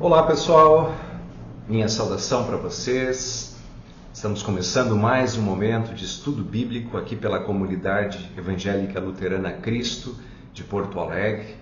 Olá pessoal, minha saudação para vocês. Estamos começando mais um momento de estudo bíblico aqui pela comunidade evangélica luterana Cristo de Porto Alegre.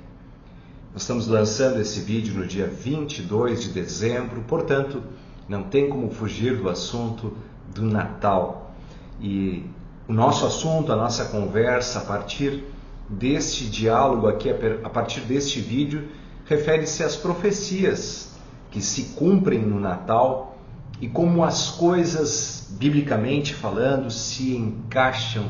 Nós estamos lançando esse vídeo no dia 22 de dezembro, portanto não tem como fugir do assunto do Natal. E o nosso assunto, a nossa conversa a partir deste diálogo aqui, a partir deste vídeo, refere-se às profecias que se cumprem no Natal e como as coisas, biblicamente falando, se encaixam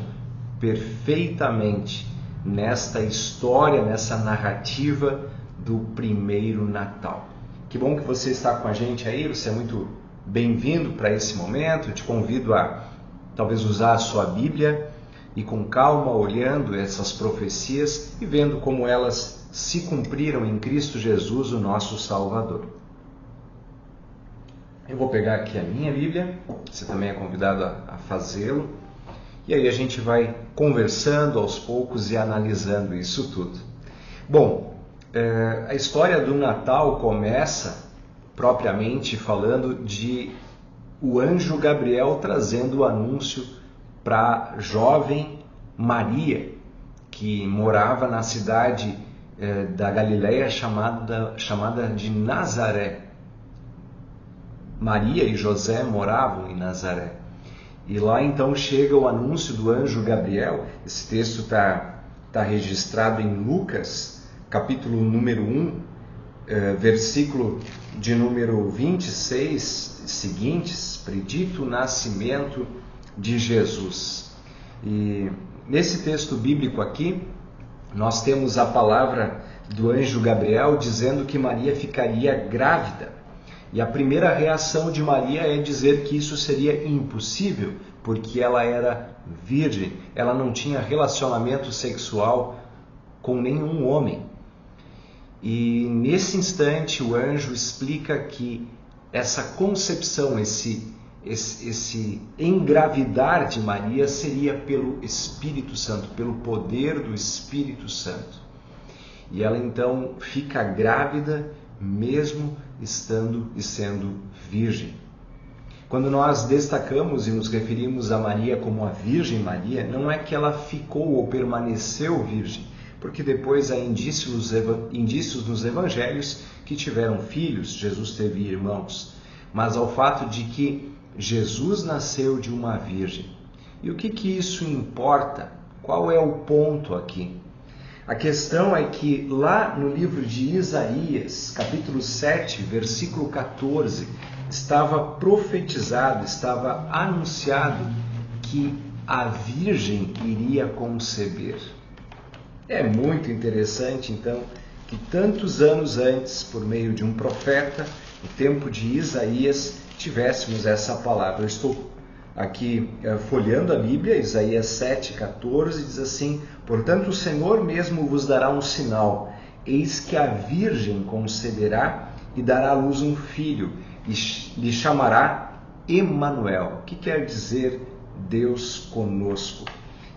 perfeitamente nesta história, nessa narrativa do primeiro Natal. Que bom que você está com a gente aí, você é muito bem-vindo para esse momento. Eu te convido a talvez usar a sua Bíblia e com calma olhando essas profecias e vendo como elas se cumpriram em Cristo Jesus, o nosso Salvador. Eu vou pegar aqui a minha Bíblia, você também é convidado a fazê-lo, e aí a gente vai conversando aos poucos e analisando isso tudo. Bom, a história do Natal começa propriamente falando de o anjo Gabriel trazendo o anúncio para a jovem Maria, que morava na cidade da Galileia chamada de Nazaré. Maria e José moravam em Nazaré. E lá então chega o anúncio do anjo Gabriel. Esse texto está registrado em Lucas, capítulo número 1, versículo de número 26 seguintes, predito o nascimento de Jesus. E nesse texto bíblico aqui, nós temos a palavra do anjo Gabriel dizendo que Maria ficaria grávida. E a primeira reação de Maria é dizer que isso seria impossível, porque ela era virgem, ela não tinha relacionamento sexual com nenhum homem. E nesse instante o anjo explica que essa concepção, esse engravidar de Maria seria pelo Espírito Santo, pelo poder do Espírito Santo. E ela então fica grávida mesmo estando e sendo virgem. Quando nós destacamos e nos referimos a Maria como a Virgem Maria, não é que ela ficou ou permaneceu virgem, porque depois há indícios nos evangelhos que tiveram filhos, Jesus teve irmãos, mas ao fato de que Jesus nasceu de uma virgem. E o que isso importa? Qual é o ponto aqui? A questão é que lá no livro de Isaías, capítulo 7, versículo 14, estava profetizado, estava anunciado que a Virgem iria conceber. É muito interessante, então, que tantos anos antes, por meio de um profeta, no tempo de Isaías, tivéssemos essa palavra. Eu estou aqui folheando a Bíblia, Isaías 7,14, diz assim: portanto o Senhor mesmo vos dará um sinal, eis que a Virgem conceberá e dará à luz um filho, e lhe chamará Emanuel, que quer dizer Deus conosco.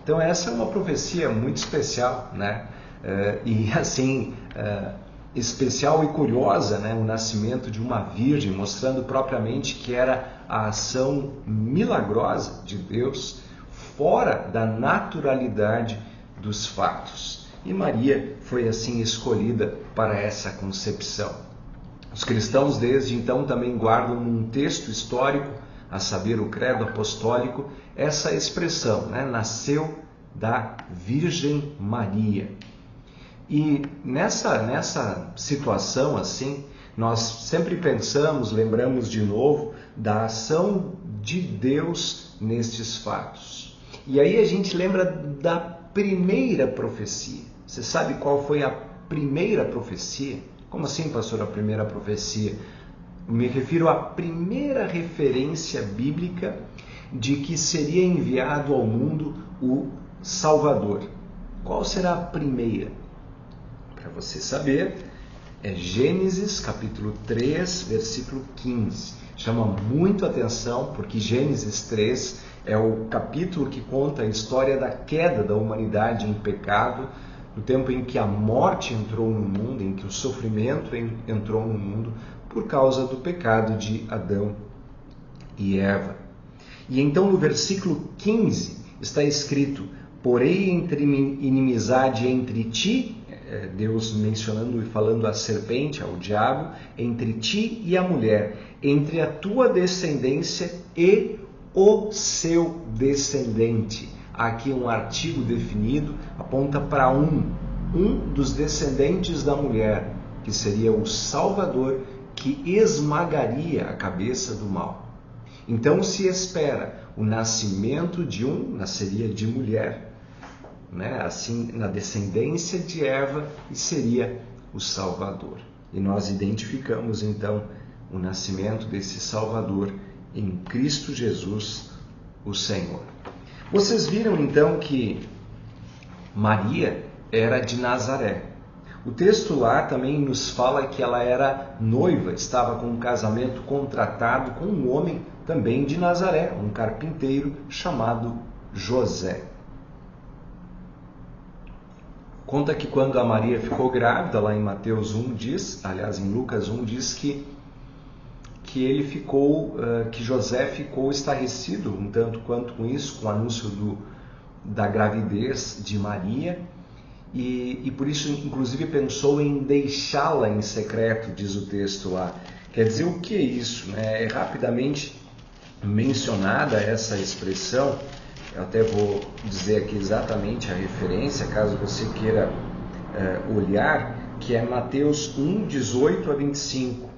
Então essa é uma profecia muito especial, né? E assim, especial e curiosa, né? O nascimento de uma virgem, mostrando propriamente que era a ação milagrosa de Deus fora da naturalidade dos fatos. E Maria foi assim escolhida para essa concepção. Os cristãos desde então também guardam num texto histórico, a saber, o credo apostólico, essa expressão, né? Nasceu da Virgem Maria. E nessa situação assim, nós sempre pensamos, lembramos de novo da ação de Deus nestes fatos. E aí a gente lembra da primeira profecia. Você sabe qual foi a primeira profecia? Como assim, pastor, a primeira profecia? Me refiro à primeira referência bíblica de que seria enviado ao mundo o Salvador. Qual será a primeira? Para você saber, é Gênesis capítulo 3, versículo 15. Chama muito atenção porque Gênesis 3 é o capítulo que conta a história da queda da humanidade em pecado, no tempo em que a morte entrou no mundo, em que o sofrimento entrou no mundo por causa do pecado de Adão e Eva. E então no versículo 15 está escrito: porém inimizade entre ti, Deus mencionando e falando à serpente, ao diabo, entre ti e a mulher, entre a tua descendência e o seu descendente. Aqui um artigo definido, aponta para um dos descendentes da mulher, que seria o Salvador, que esmagaria a cabeça do mal. Então se espera o nascimento de nasceria de mulher, né? Assim, na descendência de Eva, e seria o Salvador. E nós identificamos então o nascimento desse Salvador em Cristo Jesus, o Senhor. Vocês viram então que Maria era de Nazaré. O texto lá também nos fala que ela era noiva, estava com um casamento contratado com um homem também de Nazaré, um carpinteiro chamado José. Conta que quando a Maria ficou grávida, lá em Mateus 1 diz, aliás em Lucas 1 diz que José ficou estarrecido um tanto quanto com isso, com o anúncio da gravidez de Maria, e por isso inclusive pensou em deixá-la em secreto, diz o texto lá. Quer dizer, o que é isso? É rapidamente mencionada essa expressão, eu até vou dizer aqui exatamente a referência, caso você queira olhar, que é Mateus 1, 18 a 25.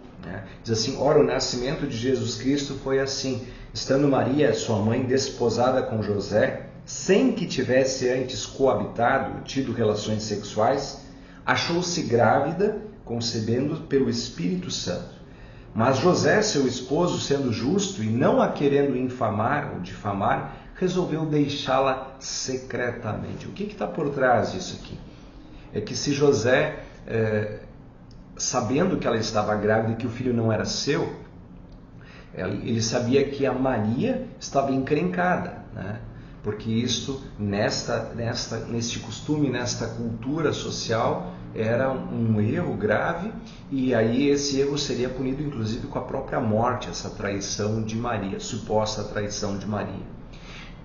Diz assim: ora, o nascimento de Jesus Cristo foi assim: estando Maria, sua mãe, desposada com José, sem que tivesse antes coabitado, tido relações sexuais, achou-se grávida, concebendo pelo Espírito Santo. Mas José, seu esposo, sendo justo e não a querendo infamar ou difamar, resolveu deixá-la secretamente. O que está por trás disso aqui? É que se José, sabendo que ela estava grávida e que o filho não era seu, ele sabia que a Maria estava encrencada, né? Porque isso, neste costume, nesta cultura social, era um erro grave, e aí esse erro seria punido inclusive com a própria morte, essa traição de Maria, suposta traição de Maria.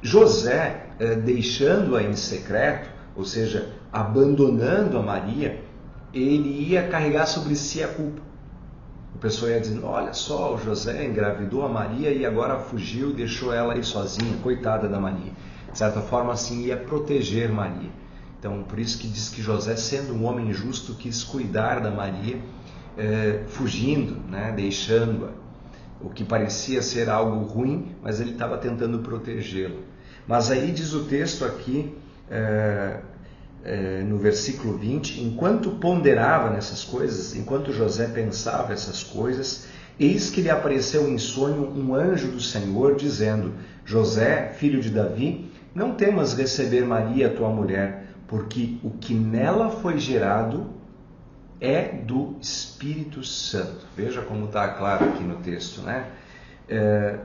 José, deixando-a em secreto, ou seja, abandonando a Maria, ele ia carregar sobre si a culpa. O pessoal ia dizendo: olha só, o José engravidou a Maria e agora fugiu e deixou ela aí sozinha, coitada da Maria. De certa forma, assim, ia proteger Maria. Então, por isso que diz que José, sendo um homem justo, quis cuidar da Maria, fugindo, né, deixando-a. O que parecia ser algo ruim, mas ele estava tentando protegê-la. Mas aí diz o texto aqui, no versículo 20, enquanto ponderava nessas coisas, enquanto José pensava essas coisas, eis que lhe apareceu em sonho um anjo do Senhor, dizendo: José, filho de Davi, não temas receber Maria, tua mulher, porque o que nela foi gerado é do Espírito Santo. Veja como está claro aqui no texto, né?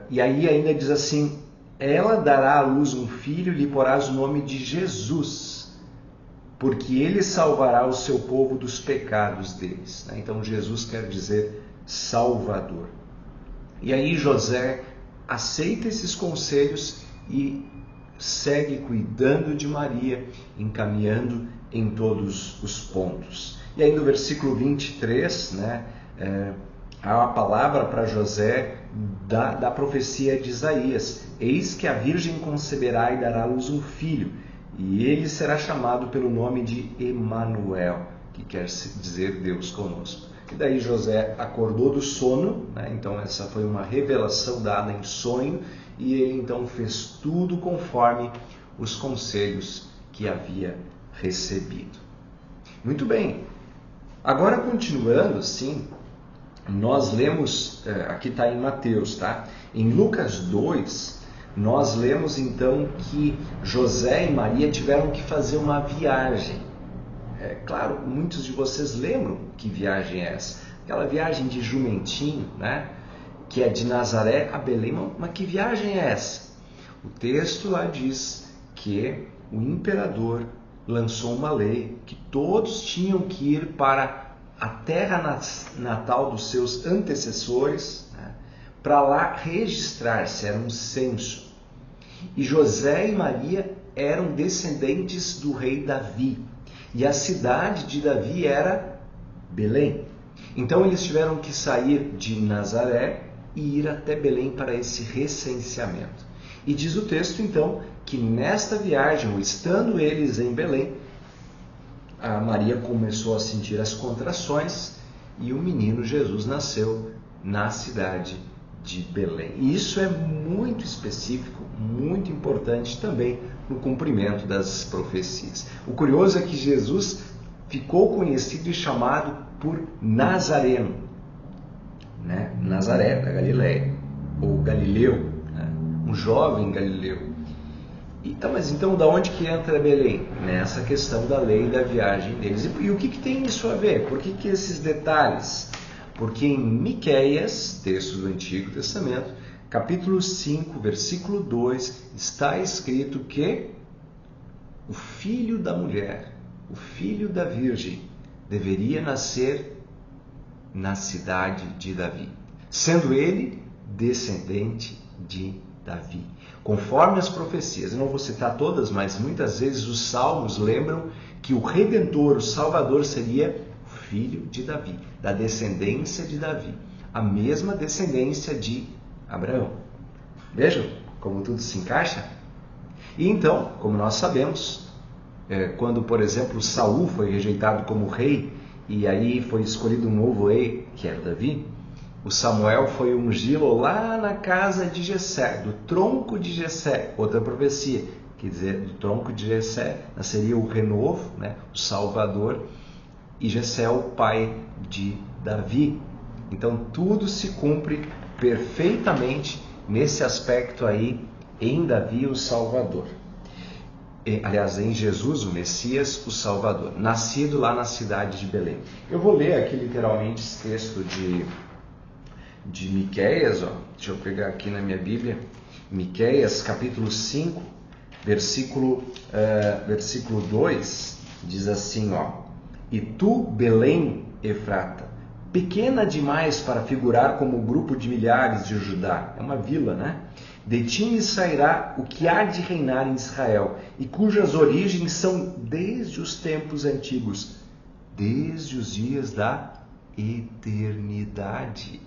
E aí ainda diz assim: ela dará à luz um filho e lhe porás o nome de Jesus, porque ele salvará o seu povo dos pecados deles. Então Jesus quer dizer Salvador. E aí José aceita esses conselhos e segue cuidando de Maria, encaminhando em todos os pontos. E aí no versículo 23, há a palavra para José da profecia de Isaías: eis que a virgem conceberá e dará à luz um filho, e ele será chamado pelo nome de Emanuel, que quer dizer Deus conosco. E daí José acordou do sono, então essa foi uma revelação dada em sonho, e ele então fez tudo conforme os conselhos que havia recebido. Muito bem, agora continuando, sim, nós lemos, aqui está em Mateus, tá? Em Lucas 2, nós lemos então que José e Maria tiveram que fazer uma viagem. Claro, muitos de vocês lembram que viagem é essa? Aquela viagem de jumentinho, né? Que é de Nazaré a Belém. Mas que viagem é essa? O texto lá diz que o imperador lançou uma lei que todos tinham que ir para a terra natal dos seus antecessores, né, para lá registrar-se, era um censo. E José e Maria eram descendentes do rei Davi. E a cidade de Davi era Belém. Então eles tiveram que sair de Nazaré e ir até Belém para esse recenseamento. E diz o texto então que nesta viagem, ou estando eles em Belém, a Maria começou a sentir as contrações e o menino Jesus nasceu na cidade de Belém. E isso é muito específico, muito importante também no cumprimento das profecias. O curioso é que Jesus ficou conhecido e chamado por Nazareno, né? Nazaré, da Galileia, ou Galileu, né? Um jovem Galileu. Mas então, da onde que entra Belém? Nessa questão da lei da viagem deles. E o que tem isso a ver? Por que esses detalhes? Porque em Miqueias, texto do Antigo Testamento, capítulo 5, versículo 2, está escrito que o filho da mulher, o filho da virgem, deveria nascer na cidade de Davi, sendo ele descendente de Davi. Conforme as profecias, eu não vou citar todas, mas muitas vezes os salmos lembram que o Redentor, o Salvador, seria o filho de Davi, da descendência de Davi, a mesma descendência de Abraão. Vejam como tudo se encaixa? E então, como nós sabemos, quando, por exemplo, Saul foi rejeitado como rei e aí foi escolhido um novo rei, que era Davi, o Samuel foi ungí-lo lá na casa de Jessé, do tronco de Jessé, outra profecia, quer dizer, do tronco de Jessé nasceria o renovo, né, o Salvador, e Jessé é o pai de Davi. Então tudo se cumpre perfeitamente nesse aspecto aí, em Davi o Salvador. Aliás, em Jesus, o Messias, o Salvador, nascido lá na cidade de Belém. Eu vou ler aqui literalmente esse texto de Miqueias, ó. Deixa eu pegar aqui na minha Bíblia, Miqueias, capítulo 5, versículo 2, diz assim, ó: E tu, Belém, Efrata, pequena demais para figurar como o grupo de milhares de Judá, é uma vila, né? De ti me sairá o que há de reinar em Israel, e cujas origens são desde os tempos antigos, desde os dias da eternidade.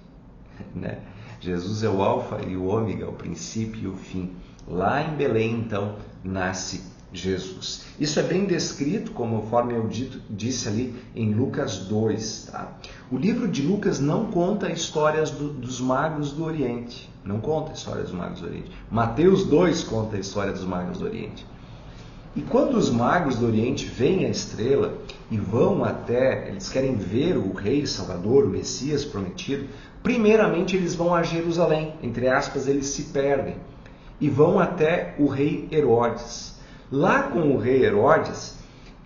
Né? Jesus é o alfa e o ômega, o princípio e o fim. Lá em Belém, então, nasce Jesus. Isso é bem descrito, conforme eu disse ali em Lucas 2. Tá? O livro de Lucas não conta histórias dos magos do Oriente. Não conta a história dos magos do Oriente. Mateus 2 conta a história dos magos do Oriente. E quando os magos do Oriente veem a estrela e vão até, eles querem ver o Rei Salvador, o Messias prometido, primeiramente eles vão a Jerusalém, entre aspas, eles se perdem, e vão até o rei Herodes. Lá com o rei Herodes,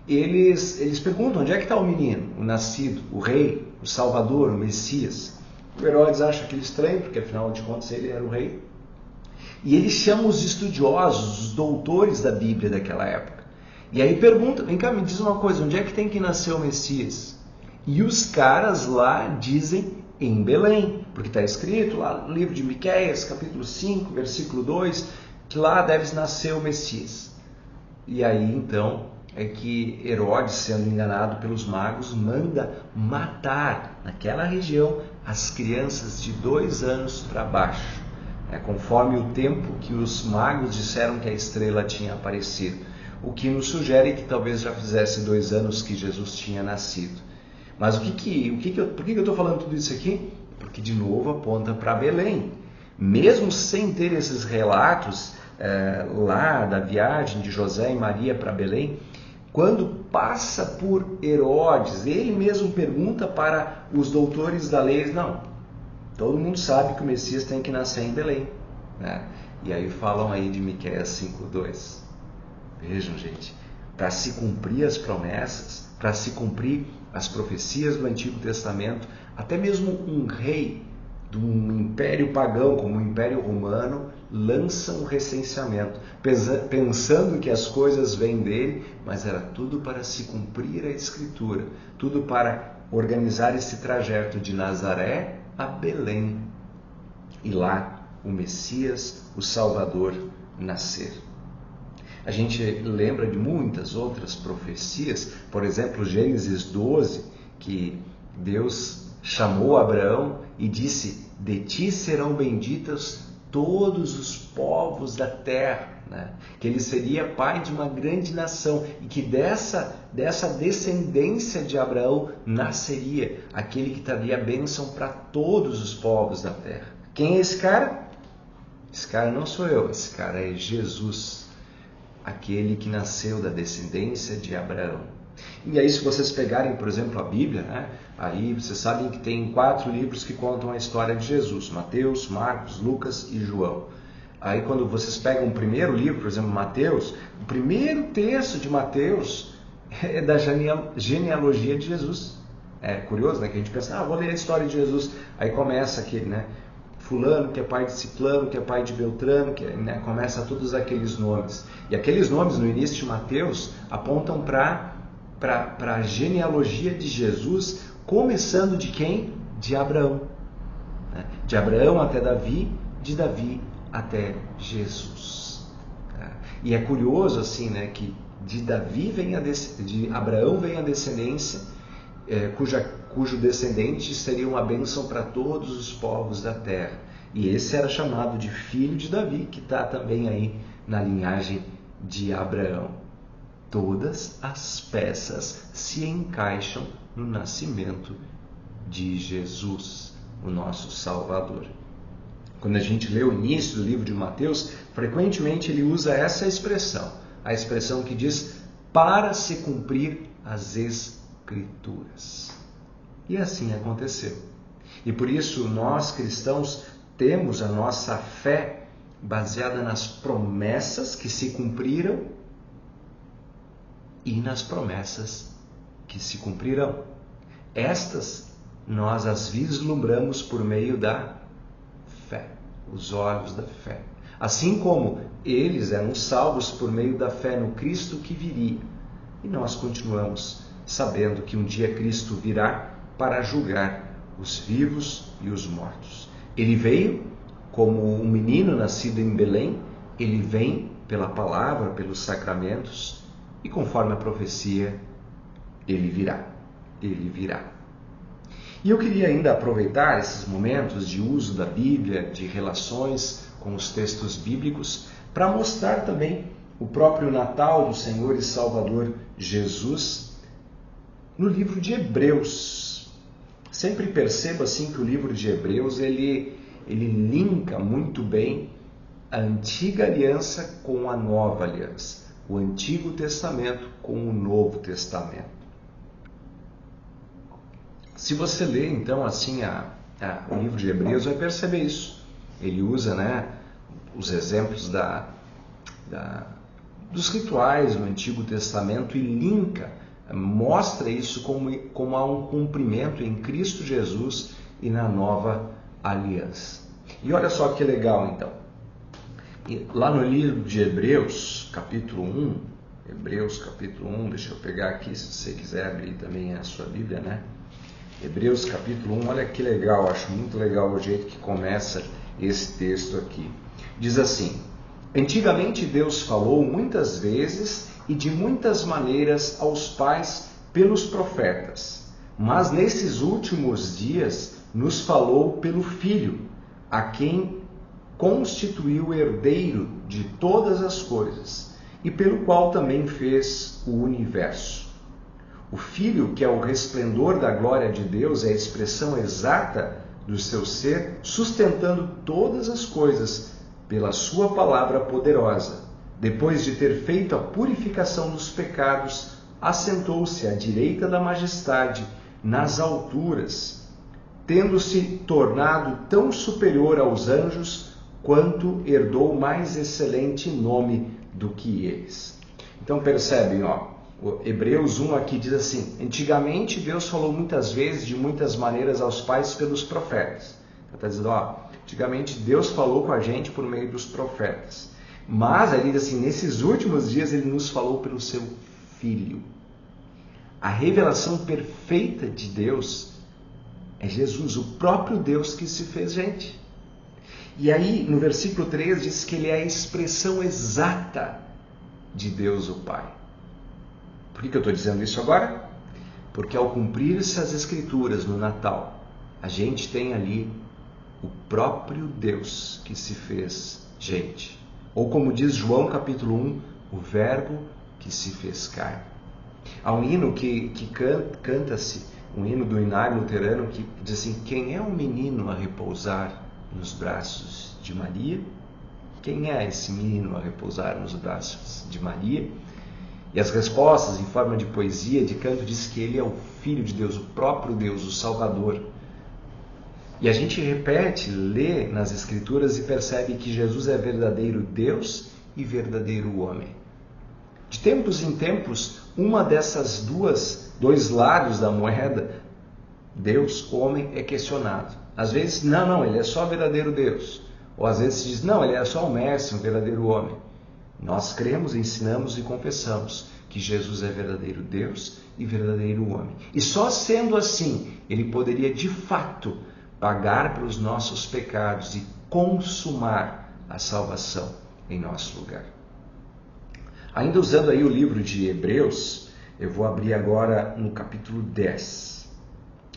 eles perguntam onde é que está o menino, o nascido, o rei, o Salvador, o Messias. O Herodes acha aquilo estranho, porque afinal de contas ele era o rei. E ele chama os estudiosos, os doutores da Bíblia daquela época. E aí pergunta, vem cá, me diz uma coisa, onde é que tem que nascer o Messias? E os caras lá dizem em Belém, porque está escrito lá no livro de Miqueias, capítulo 5, versículo 2, que lá deve nascer o Messias. E aí então é que Herodes, sendo enganado pelos magos, manda matar naquela região as crianças de 2 anos para baixo, conforme o tempo que os magos disseram que a estrela tinha aparecido, o que nos sugere que talvez já fizesse 2 anos que Jesus tinha nascido. Mas por que eu estou falando tudo isso aqui? Porque de novo aponta para Belém. Mesmo sem ter esses relatos lá da viagem de José e Maria para Belém, quando passa por Herodes, ele mesmo pergunta para os doutores da lei, não, todo mundo sabe que o Messias tem que nascer em Belém, né? E aí falam aí de Miqueias 5:2. Vejam, gente, para se cumprir as promessas, para se cumprir as profecias do Antigo Testamento, até mesmo um rei de um império pagão como o Império Romano lança um recenseamento, pensando que as coisas vêm dele, mas era tudo para se cumprir a Escritura, tudo para organizar esse trajeto de Nazaré a Belém. E lá o Messias, o Salvador, nascer. A gente lembra de muitas outras profecias, por exemplo, Gênesis 12, que Deus chamou Abraão e disse: de ti serão benditas todos os povos da terra, né? Que ele seria pai de uma grande nação e que dessa descendência de Abraão nasceria aquele que traria bênção para todos os povos da terra. Quem é esse cara? Esse cara não sou eu, esse cara é Jesus, aquele que nasceu da descendência de Abraão. E aí, se vocês pegarem, por exemplo, a Bíblia, né? Aí vocês sabem que tem 4 livros que contam a história de Jesus: Mateus, Marcos, Lucas e João. Aí quando vocês pegam o primeiro livro, por exemplo, Mateus, o primeiro texto de Mateus é da genealogia de Jesus. É curioso, né? Que a gente pensa, vou ler a história de Jesus. Aí começa aquele, né? Fulano, que é pai de Ciclano, que é pai de Beltrano, que né? Começa todos aqueles nomes. E aqueles nomes no início de Mateus apontam para a genealogia de Jesus, começando de quem? De Abraão. Né? De Abraão até Davi, de Davi até Jesus. E é curioso assim, né, que de Davi de Abraão vem a descendência, cujo descendente seria uma bênção para todos os povos da terra. E esse era chamado de filho de Davi, que está também aí na linhagem de Abraão. Todas as peças se encaixam no nascimento de Jesus, o nosso Salvador. Quando a gente lê o início do livro de Mateus, frequentemente ele usa essa expressão, a expressão que diz para se cumprir as Escrituras. E assim aconteceu. E por isso nós cristãos temos a nossa fé baseada nas promessas que se cumpriram e nas promessas que se cumprirão. Estas nós as vislumbramos por meio da fé, os olhos da fé. Assim como eles eram salvos por meio da fé no Cristo que viria. E nós continuamos sabendo que um dia Cristo virá para julgar os vivos e os mortos. Ele veio como um menino nascido em Belém, ele vem pela palavra, pelos sacramentos, e conforme a profecia, ele virá. Ele virá. E eu queria ainda aproveitar esses momentos de uso da Bíblia, de relações com os textos bíblicos, para mostrar também o próprio Natal do Senhor e Salvador Jesus no livro de Hebreus. Sempre percebo assim que o livro de Hebreus ele linka muito bem a antiga aliança com a nova aliança, o Antigo Testamento com o Novo Testamento. Se você ler então assim o livro de Hebreus, vai perceber isso. Ele usa, né, os exemplos dos rituais do Antigo Testamento e linka, mostra isso como há um cumprimento em Cristo Jesus e na nova aliança. E olha só que legal então. Lá no livro de Hebreus, capítulo 1, deixa eu pegar aqui, se você quiser abrir também a sua Bíblia, né? Hebreus capítulo 1, olha que legal, acho muito legal o jeito que começa esse texto aqui. Diz assim: antigamente Deus falou muitas vezes e de muitas maneiras aos pais pelos profetas, mas nesses últimos dias nos falou pelo Filho, a quem constituiu herdeiro de todas as coisas e pelo qual também fez o universo. O Filho, que é o resplendor da glória de Deus, é a expressão exata do seu ser, sustentando todas as coisas pela sua palavra poderosa. Depois de ter feito a purificação dos pecados, assentou-se à direita da majestade nas alturas, tendo-se tornado tão superior aos anjos quanto herdou mais excelente nome do que eles. Então percebem, o Hebreus 1 aqui diz assim: antigamente Deus falou muitas vezes, de muitas maneiras aos pais pelos profetas. Está dizendo, antigamente Deus falou com a gente por meio dos profetas. Mas ele diz assim, nesses últimos dias ele nos falou pelo seu Filho. A revelação perfeita de Deus é Jesus, o próprio Deus que se fez gente. E aí, no versículo 3, diz que ele é a expressão exata de Deus o Pai. Por que eu estou dizendo isso agora? Porque ao cumprir-se as Escrituras no Natal, a gente tem ali o próprio Deus que se fez gente. Ou como diz João capítulo 1, o Verbo que se fez carne. Há um hino que canta-se, um hino do Inário Luterano, que diz assim: quem é o menino a repousar nos braços de Maria? Quem é esse menino a repousar nos braços de Maria? E as respostas, em forma de poesia, de canto, diz que ele é o Filho de Deus, o próprio Deus, o Salvador. E a gente repete, lê nas Escrituras e percebe que Jesus é verdadeiro Deus e verdadeiro homem. De tempos em tempos, uma dessas dois lados da moeda, Deus, homem, é questionado. Às vezes, não, ele é só verdadeiro Deus. Ou às vezes se diz, não, ele é só um mestre, um verdadeiro homem. Nós cremos, ensinamos e confessamos que Jesus é verdadeiro Deus e verdadeiro homem. E só sendo assim, ele poderia de fato pagar pelos nossos pecados e consumar a salvação em nosso lugar. Ainda usando aí o livro de Hebreus, eu vou abrir agora no capítulo 10.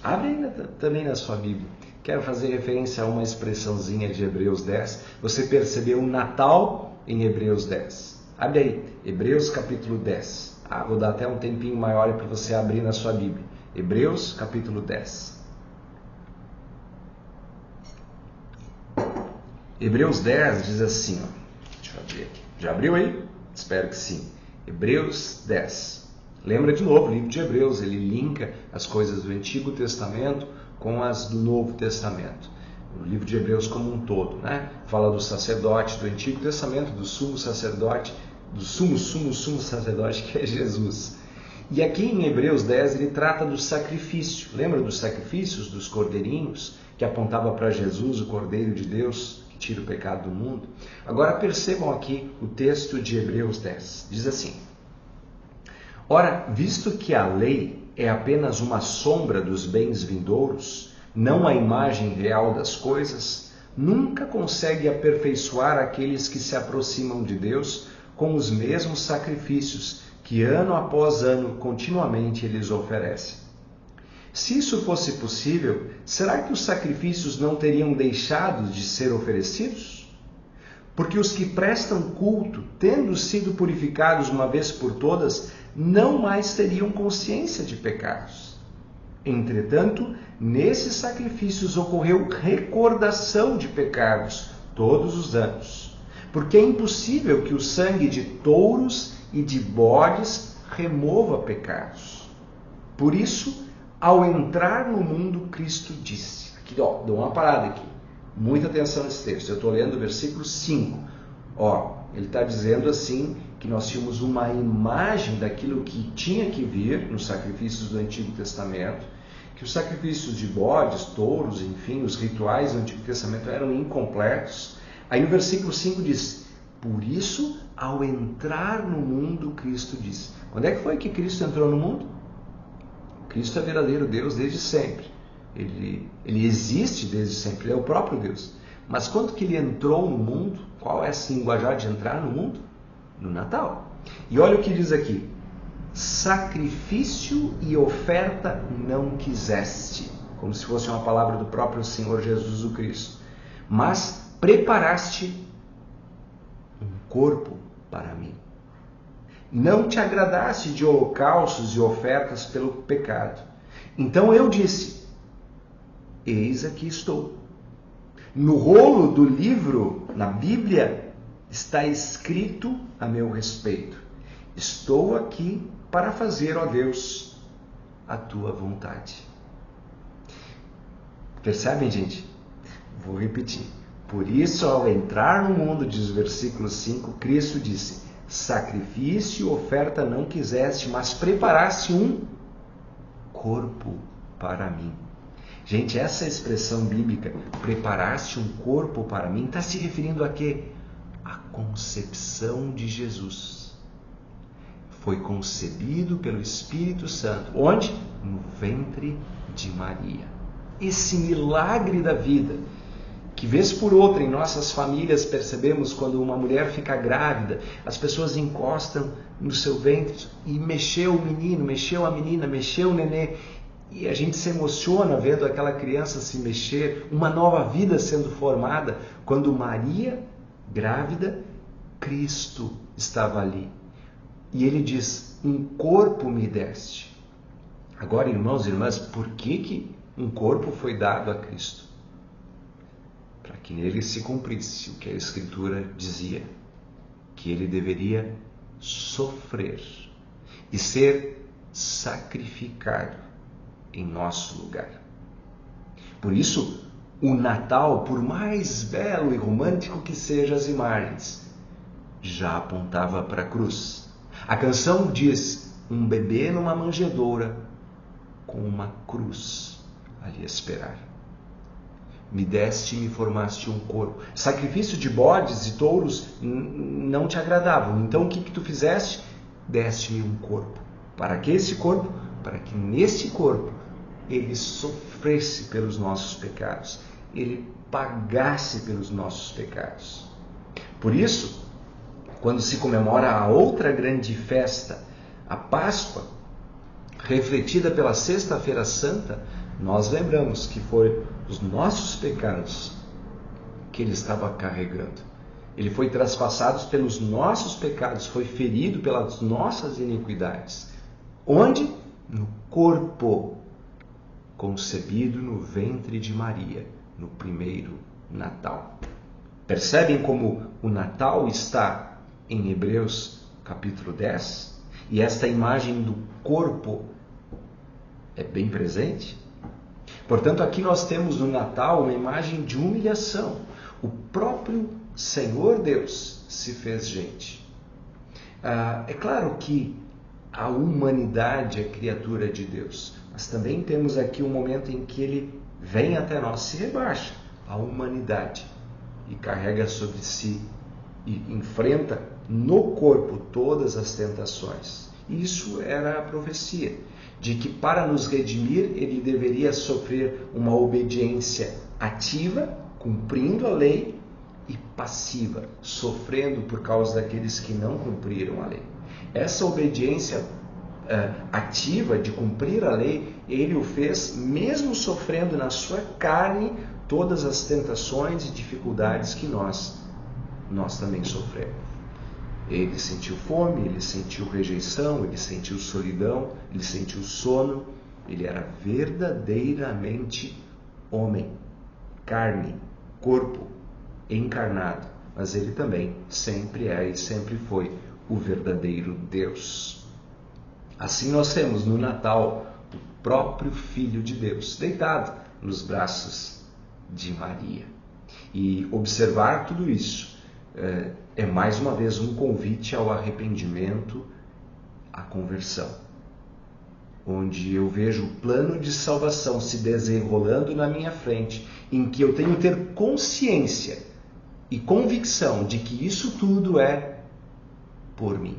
Abre ainda também na sua Bíblia. Quero fazer referência a uma expressãozinha de Hebreus 10. Você percebeu o Natal em Hebreus 10. Abre aí, Hebreus capítulo 10. Vou dar até um tempinho maior para você abrir na sua Bíblia. Hebreus capítulo 10. Hebreus 10 diz assim, ó. Deixa eu abrir aqui. Já abriu aí? Espero que sim. Hebreus 10. Lembra de novo, o livro de Hebreus, ele linka as coisas do Antigo Testamento com as do Novo Testamento. O livro de Hebreus como um todo, né? Fala do sacerdote do Antigo Testamento, do sumo sacerdote, do sumo sacerdote que é Jesus. E aqui em Hebreus 10 ele trata do sacrifício. Lembra dos sacrifícios, dos cordeirinhos, que apontava para Jesus, o Cordeiro de Deus, que tira o pecado do mundo? Agora percebam aqui o texto de Hebreus 10. Diz assim: ora, visto que a lei é apenas uma sombra dos bens vindouros, não a imagem real das coisas, nunca consegue aperfeiçoar aqueles que se aproximam de Deus com os mesmos sacrifícios que ano após ano continuamente eles oferecem. Se isso fosse possível, será que os sacrifícios não teriam deixado de ser oferecidos? Porque os que prestam culto, tendo sido purificados uma vez por todas, não mais teriam consciência de pecados. Entretanto, nesses sacrifícios ocorreu recordação de pecados todos os anos, porque é impossível que o sangue de touros e de bodes remova pecados. Por isso, ao entrar no mundo, Cristo disse. Aqui, dou uma parada aqui. Muita atenção nesse texto. Eu estou lendo o versículo 5. Ele está dizendo assim, que nós tínhamos uma imagem daquilo que tinha que vir nos sacrifícios do Antigo Testamento, que os sacrifícios de bodes, touros, enfim, os rituais do Antigo Testamento eram incompletos. Aí no versículo 5 diz, por isso, ao entrar no mundo, Cristo disse. Quando é que foi que Cristo entrou no mundo? Cristo é verdadeiro Deus desde sempre. Ele existe desde sempre, ele é o próprio Deus. Mas quando que ele entrou no mundo? Qual é esse linguajar de entrar no mundo? No Natal. E olha o que diz aqui: sacrifício e oferta não quiseste, como se fosse uma palavra do próprio Senhor Jesus o Cristo, mas preparaste um corpo para mim. Não te agradaste de holocaustos e ofertas pelo pecado. Então eu disse, eis aqui estou. No rolo do livro, na Bíblia, está escrito a meu respeito. Estou aqui para fazer, ó Deus, a tua vontade. Percebem, gente? Vou repetir. Por isso, ao entrar no mundo, diz o versículo 5, Cristo disse, sacrifício e oferta não quiseste, mas preparaste um corpo para mim. Gente, essa expressão bíblica, preparaste um corpo para mim, está se referindo a quê? A concepção de Jesus. foi concebido pelo Espírito Santo. Onde? No ventre de Maria. Esse milagre da vida, que vez por outra em nossas famílias percebemos quando uma mulher fica grávida, as pessoas encostam no seu ventre e mexeu o menino, mexeu a menina, mexeu o nenê, e a gente se emociona vendo aquela criança se mexer, uma nova vida sendo formada. Quando Maria, grávida, Cristo estava ali. E ele diz: um corpo me deste. Agora, irmãos e irmãs, por que um corpo foi dado a Cristo? Para que nele se cumprisse o que a Escritura dizia, que ele deveria sofrer e ser sacrificado em nosso lugar. Por isso, o Natal, por mais belo e romântico que sejam as imagens, já apontava para a cruz. A canção diz: um bebê numa manjedoura com uma cruz ali a esperar. Me deste e me formaste um corpo. Sacrifício de bodes e touros não te agradavam. Então o que tu fizeste? Deste-me um corpo. Para que esse corpo? Para que nesse corpo ele sofresse pelos nossos pecados. Ele pagasse pelos nossos pecados. Por isso, quando se comemora a outra grande festa, a Páscoa, refletida pela Sexta-feira Santa, nós lembramos que foi os nossos pecados que ele estava carregando. Ele foi traspassado pelos nossos pecados, foi ferido pelas nossas iniquidades. Onde? No corpo, concebido no ventre de Maria, no primeiro Natal. Percebem como o Natal está em Hebreus capítulo 10? E esta imagem do corpo é bem presente? Portanto, aqui nós temos no Natal uma imagem de humilhação. O próprio Senhor Deus se fez gente. É claro que a humanidade é criatura de Deus, mas também temos aqui um momento em que ele vem até nós, se rebaixa a humanidade e carrega sobre si e enfrenta no corpo todas as tentações. Isso era a profecia, de que para nos redimir ele deveria sofrer uma obediência ativa, cumprindo a lei, e passiva, sofrendo por causa daqueles que não cumpriram a lei. Essa obediência ativa de cumprir a lei, ele o fez mesmo sofrendo na sua carne todas as tentações e dificuldades que nós também sofremos. Ele sentiu fome, ele sentiu rejeição, ele sentiu solidão, ele sentiu sono. Ele era verdadeiramente homem, carne, corpo, encarnado. Mas ele também sempre é e sempre foi o verdadeiro Deus. Assim nós temos no Natal o próprio Filho de Deus deitado nos braços de Maria. E observar tudo isso é mais uma vez um convite ao arrependimento, à conversão, onde eu vejo o plano de salvação se desenrolando na minha frente, em que eu tenho que ter consciência e convicção de que isso tudo é por mim,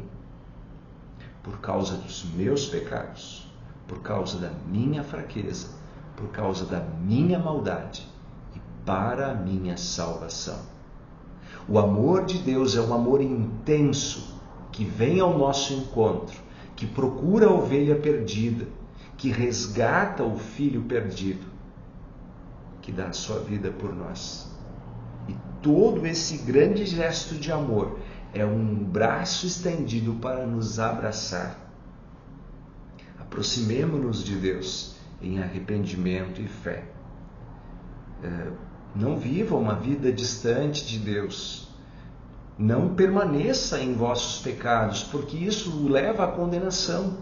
por causa dos meus pecados, por causa da minha fraqueza, por causa da minha maldade e para a minha salvação. O amor de Deus é um amor intenso, que vem ao nosso encontro, que procura a ovelha perdida, que resgata o filho perdido, que dá a sua vida por nós. E todo esse grande gesto de amor é um braço estendido para nos abraçar. Aproximemo-nos de Deus em arrependimento e fé. Não viva uma vida distante de Deus. Não permaneça em vossos pecados, porque isso o leva à condenação.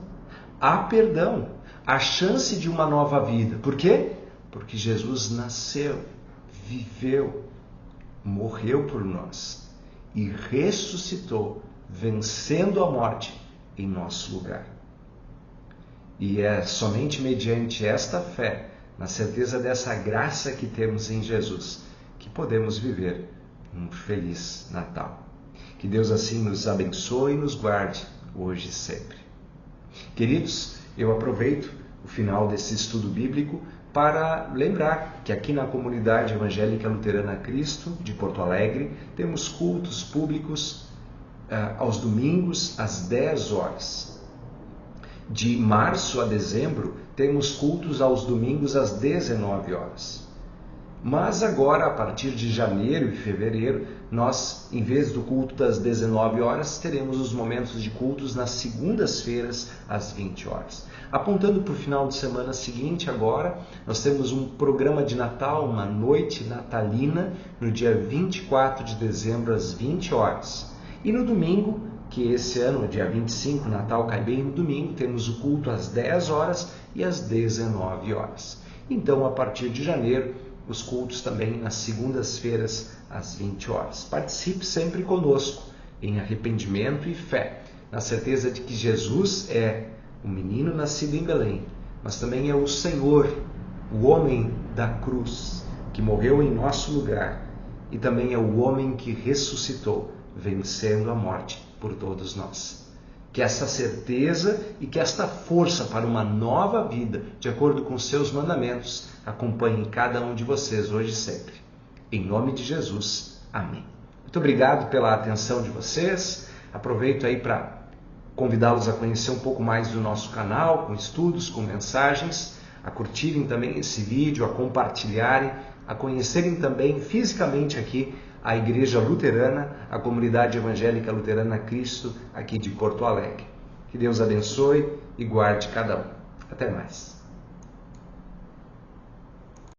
Há perdão, há chance de uma nova vida. Por quê? Porque Jesus nasceu, viveu, morreu por nós e ressuscitou, vencendo a morte em nosso lugar. E é somente mediante esta fé, na certeza dessa graça que temos em Jesus, que podemos viver um feliz Natal. Que Deus assim nos abençoe e nos guarde hoje e sempre. Queridos, eu aproveito o final desse estudo bíblico para lembrar que aqui na Comunidade Evangélica Luterana Cristo de Porto Alegre temos cultos públicos aos domingos às 10 horas. De março a dezembro temos cultos aos domingos às 19 horas. Mas agora, a partir de janeiro e fevereiro, nós, em vez do culto das 19 horas, teremos os momentos de cultos nas segundas-feiras, às 20 horas. Apontando para o final de semana seguinte agora, nós temos um programa de Natal, uma noite natalina, no dia 24 de dezembro, às 20 horas. E no domingo, que esse ano, dia 25, Natal cai bem no domingo, temos o culto às 10 horas e às 19 horas. Então, a partir de janeiro, os cultos também nas segundas-feiras, às 20 horas. Participe sempre conosco, em arrependimento e fé, na certeza de que Jesus é o menino nascido em Belém, mas também é o Senhor, o homem da cruz, que morreu em nosso lugar, e também é o homem que ressuscitou, vencendo a morte por todos nós. Que essa certeza e que esta força para uma nova vida, de acordo com seus mandamentos, acompanhe cada um de vocês hoje e sempre. Em nome de Jesus. Amém. Muito obrigado pela atenção de vocês. Aproveito aí para convidá-los a conhecer um pouco mais do nosso canal, com estudos, com mensagens, a curtirem também esse vídeo, a compartilharem, a conhecerem também fisicamente aqui a Igreja Luterana, a Comunidade Evangélica Luterana Cristo, aqui de Porto Alegre. Que Deus abençoe e guarde cada um. Até mais.